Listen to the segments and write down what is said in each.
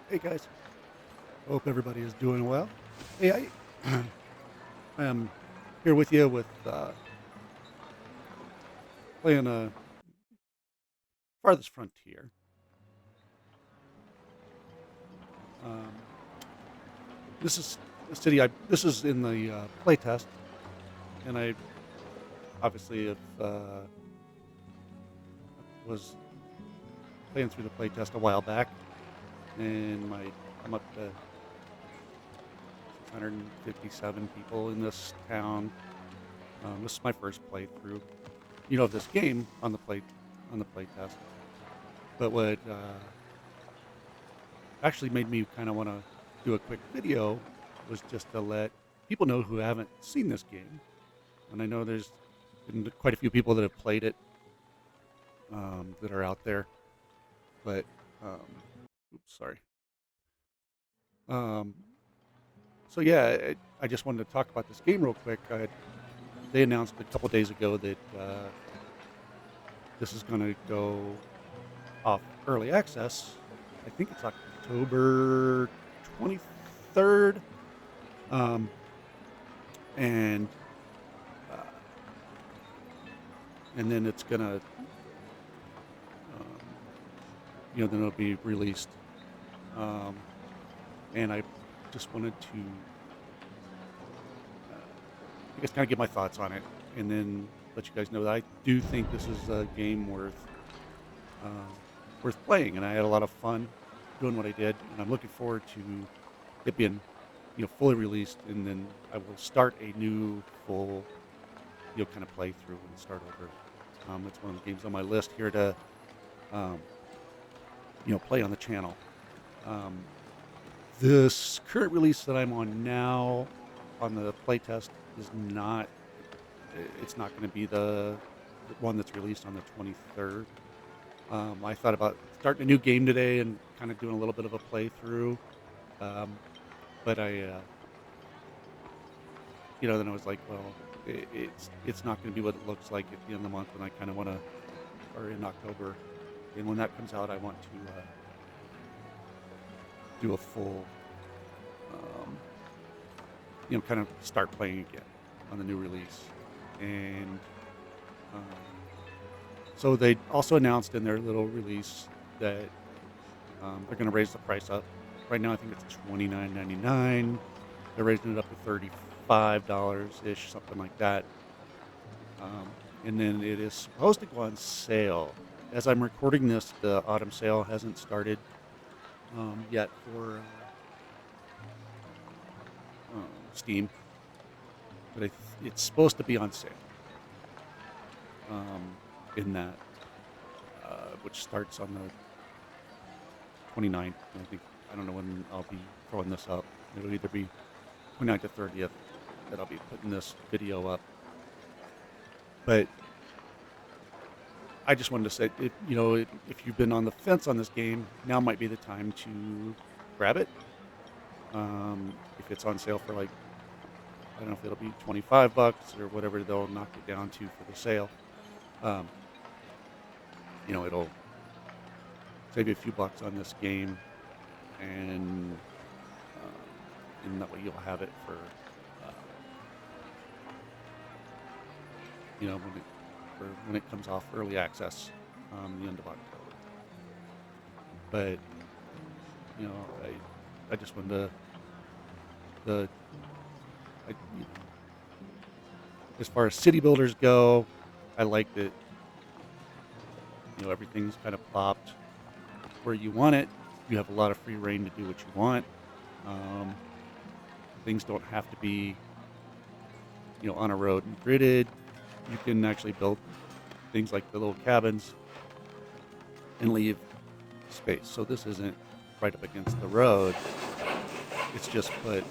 Hey guys, hope everybody is doing well. Hey, I am here with you with playing Farthest Frontier. Um, this is the city. This is in the playtest, and I obviously was playing through the playtest a while back, and I'm up to 657 people in this town. This is my first playthrough, of this game on the playtest. But what actually made me kind of want to do a quick video was just to let people know who haven't seen this game. And I know there's been quite a few people that have played it that are out there. But, um, oops, sorry. Um, so yeah, I just wanted to talk about this game real quick. They announced a couple days ago that this is going to go off early access. I think it's October 23rd. Um, and uh, and then it's gonna, then it'll be released. Um, and I just wanted to, I guess, kind of give my thoughts on it, and then let you guys know that I do think this is a game uh, worth playing, and I had a lot of fun doing what I did, and I'm looking forward to it being, fully released, and then I will start a new full, kind of playthrough and start over. It's one of the games on my list here to, um, play on the channel. Um, this current release that I'm on now on the playtest is not. It's not going to be the one that's released on the 23rd. I thought about starting a new game today and kind of doing a little bit of a playthrough, um, but then I was like, well, it's not going to be what it looks like at the end of the month, and I kind of want to, or in October, and when that comes out, I want to do a full, um, kind of start playing again on the new release. And um, so they also announced in their little release that they're going to raise the price up. Right now, I think it's $29.99. They're raising it up to $35 ish, something like that. Um, and then it is supposed to go on sale. As I'm recording this, the autumn sale hasn't started yet for Steam, but it's supposed to be on sale um, in that, which starts on the 29th. I don't know when I'll be throwing this up. It'll either be 29th to 30th that I'll be putting this video up. But I just wanted to say, if you've been on the fence on this game, now might be the time to grab it. If it's on sale for, like, I don't know if it'll be $25 or whatever they'll knock it down to for the sale. Um, it'll save you a few bucks on this game, and that way you'll have it for, when it comes off early access, the end of October. But you know, I just wanted to the I, as far as city builders go, I like that everything's kind of plopped where you want it. You have a lot of free reign to do what you want. Um, Things don't have to be on a road and gridded. You can actually build things like the little cabins and leave space. So this isn't right up against the road. It's just put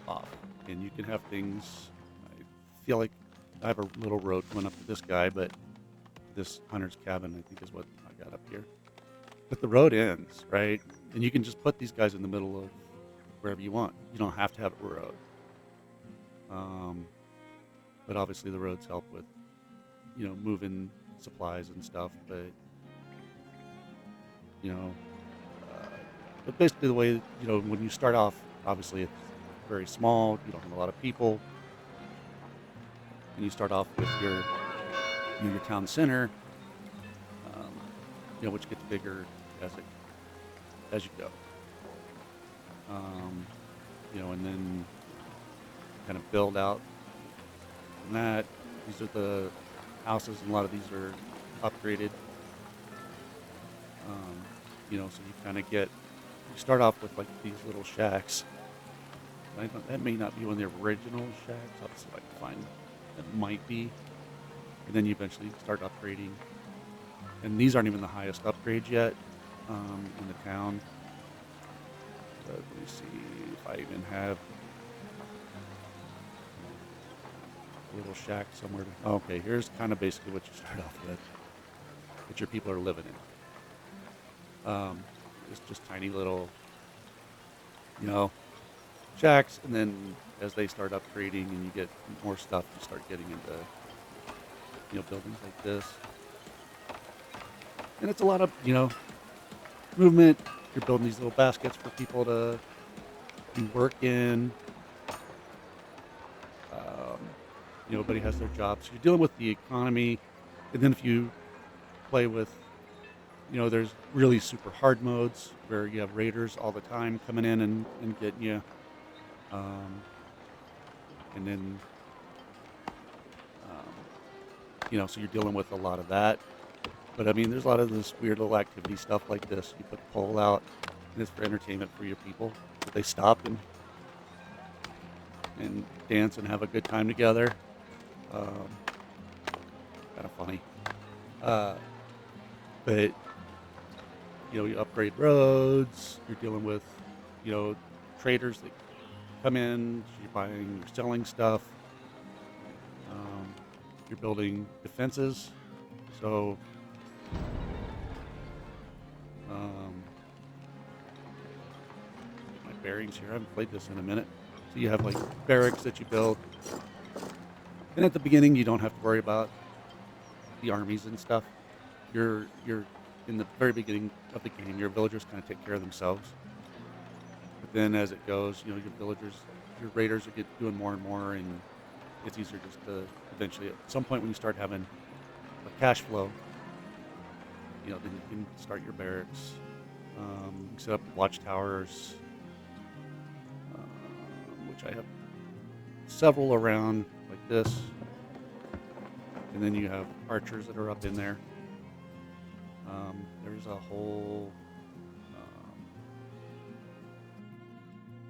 off, and you can have things. I feel like I have a little road going up to this guy, but this hunter's cabin, I think, is what I got up here. But the road ends, right? And you can just put these guys in the middle of wherever you want. You don't have to have a road. But obviously the roads help with, moving supplies and stuff. But, you know, But basically, the way when you start off, obviously it's very small. You don't have a lot of people, and you start off with your town center, um, which gets bigger as you go. Um, and then kind of build out from that. These are the houses, and a lot of these are upgraded. Um, so you kind of you start off with like these little shacks. That may not be one of the original shacks. I'll see if I can find that might be. And then you eventually start upgrading. And these aren't even the highest upgrades yet in the town. Let me see if I even have a little shack somewhere. Okay, here's kind of basically what you start off with, what your people are living in. It's just tiny little, shacks, and then as they start upgrading and you get more stuff, you start getting into, buildings like this. And it's a lot of, movement. You're building these little baskets for people to work in. Everybody has their jobs. So you're dealing with the economy. And then if you play with, there's really super hard modes where you have raiders all the time coming in and getting you. And then, so you're dealing with a lot of that. But I mean, there's a lot of this weird little activity stuff like this. You put the pole out, and it's for entertainment for your people. They stop and dance and have a good time together. Kind of funny. But you upgrade roads. You're dealing with traders that come in. You're buying, you're selling stuff. You're building defenses. So get my bearings here. I haven't played this in a minute. So you have like barracks that you build. And at the beginning, you don't have to worry about the armies and stuff. You're in the very beginning of the game. Your villagers kind of take care of themselves. But then as it goes, your raiders are doing more and more, and it's easier just to eventually, at some point when you start having a cash flow, then you can start your barracks. You can set up watchtowers, which I have several around like this. And then you have archers that are up in there. There's a whole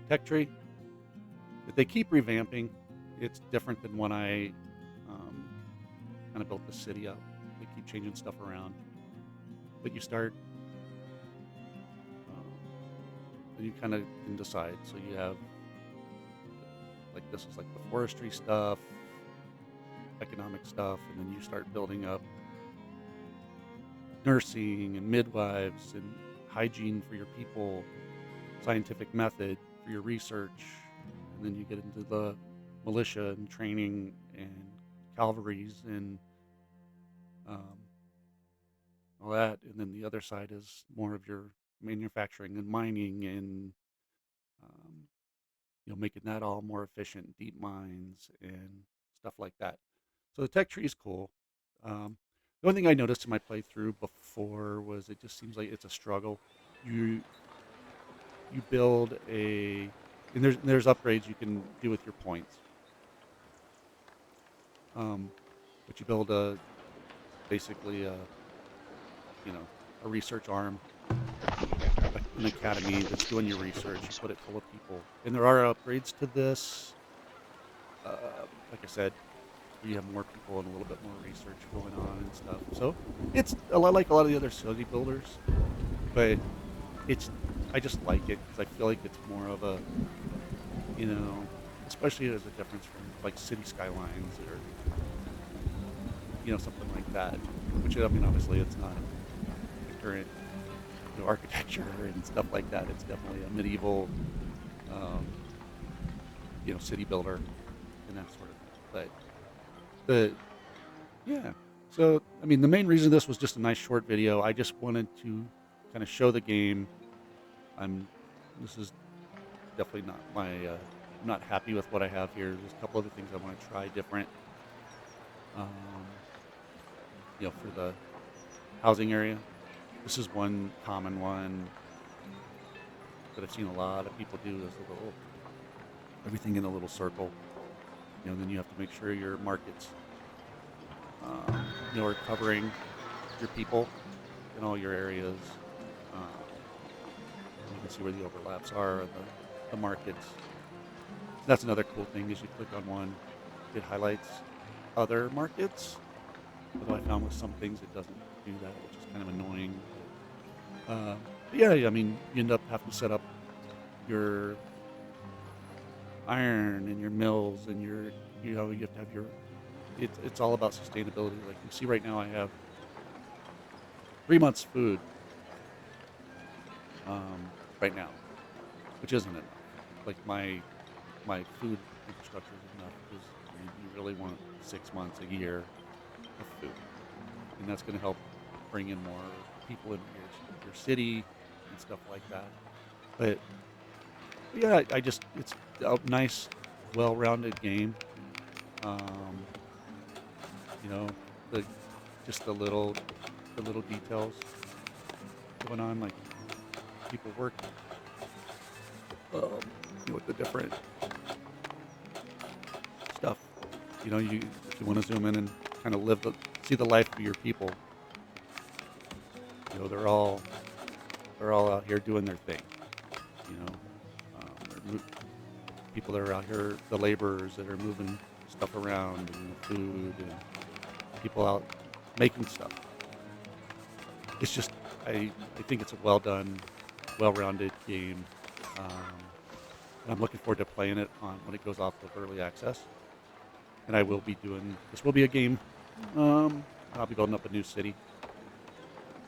tech tree that they keep revamping. It's different than when I kind of built the city up. They keep changing stuff around. But you start, and you kind of can decide. So you have, like this is like the forestry stuff, economic stuff, and then you start building up nursing and midwives and hygiene for your people, scientific method for your research, and then you get into the militia and training and cavalries and all that. And then the other side is more of your manufacturing and mining and um, making that all more efficient, deep mines and stuff like that. So the tech tree is cool. The only thing I noticed in my playthrough before was it just seems like it's a struggle. You build and there's upgrades you can do with your points. But you build basically a research arm, like an academy that's doing your research. You put it full of people, and there are upgrades to this. Like I said, you have more people and a little bit more research going on and stuff. So it's a lot like a lot of the other city builders, but I just like it because I feel like it's more of a, especially as a difference from like City Skylines or, something like that. Which, I mean, obviously it's not the current architecture and stuff like that. It's definitely a medieval, city builder and that sort of thing. But yeah. So, I mean, the main reason this was just a nice short video, I just wanted to kind of show the game I'm. This is definitely not my. I'm not happy with what I have here. There's a couple other things I want to try different. Um, for the housing area. This is one common one that I've seen a lot of people do is a little everything in a little circle. Then you have to make sure your markets, are covering your people in all your areas. Um, you can see where the overlaps are of the markets. That's another cool thing is you click on one, it highlights other markets. Although I found with some things it doesn't do that, which is kind of annoying. But yeah, I mean, you end up having to set up your iron and your mills and you have to have your, it's all about sustainability. Like you see right now, I have 3 months food um, right now, which isn't enough. Like my food infrastructure is enough because you really want 6 months, a year of food, and that's going to help bring in more people into your city and stuff like that. But yeah, I just it's a nice, well-rounded game. Um, you know, the just the little details going on, like people work, with the different stuff. You if you want to zoom in and kind of see the life of your people. They're all out here doing their thing. You know, people that are out here, the laborers that are moving stuff around and the food and people out making stuff. It's just I think it's a well done, well-rounded game. Um, and I'm looking forward to playing it on when it goes off of early access. And I will be doing this. Will be a game. I'll be building up a new city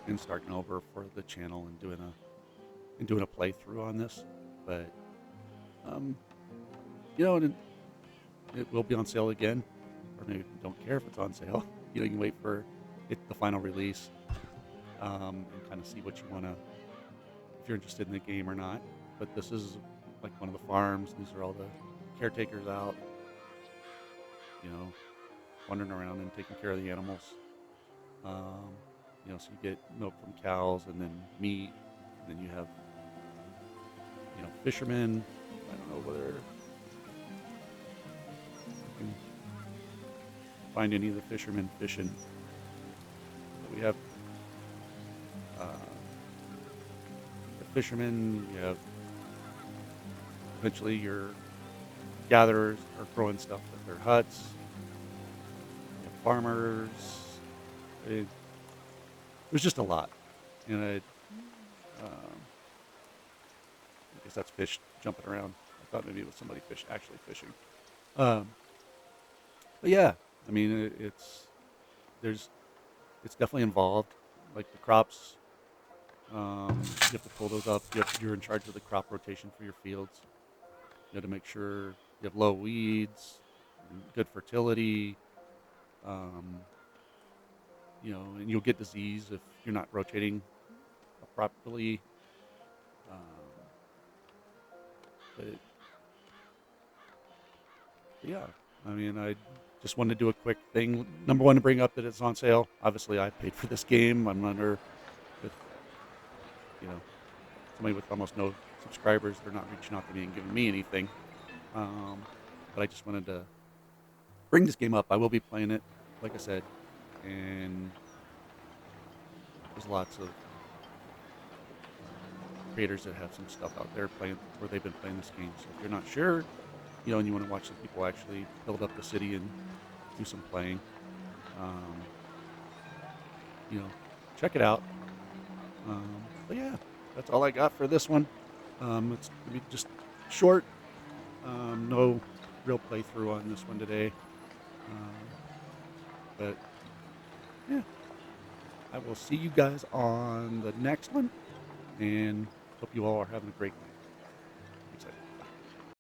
and starting over for the channel and doing a playthrough on this. But um, and it will be on sale again, or maybe you don't care if it's on sale. You can wait for the final release and kind of see what you want to, if you're interested in the game or not. But this is like one of the farms. These are all the caretakers out, you know, wandering around and taking care of the animals. Um, so you get milk from cows and then meat, and then you have, fishermen. I don't know whether you can find any of the fishermen fishing. But we have uh, the fishermen. You have eventually your gatherers are growing stuff at their huts. You have farmers. There's just a lot, and I guess that's fish jumping around. I thought maybe it was somebody actually fishing. Um, but yeah, I mean there's it's definitely involved. Like the crops, you have to pull those up. You're in charge of the crop rotation for your fields. You have to make sure you have low weeds, and good fertility. Um, and you'll get disease if you're not rotating properly. Um, but yeah, I mean, I just wanted to do a quick thing. Number one, to bring up that it's on sale. Obviously, I paid for this game. I'm under with you know somebody with almost no subscribers. They're not reaching out to me and giving me anything. Um, but I just wanted to bring this game up. I will be playing it, like I said, and there's lots of creators that have some stuff out there playing where they've been playing this game. So if you're not sure, and you want to watch some people actually build up the city and do some playing, um, check it out. But yeah, that's all I got for this one. It's gonna be just short. No real playthrough on this one today. Um, but yeah, I will see you guys on the next one, and hope you all are having a great day.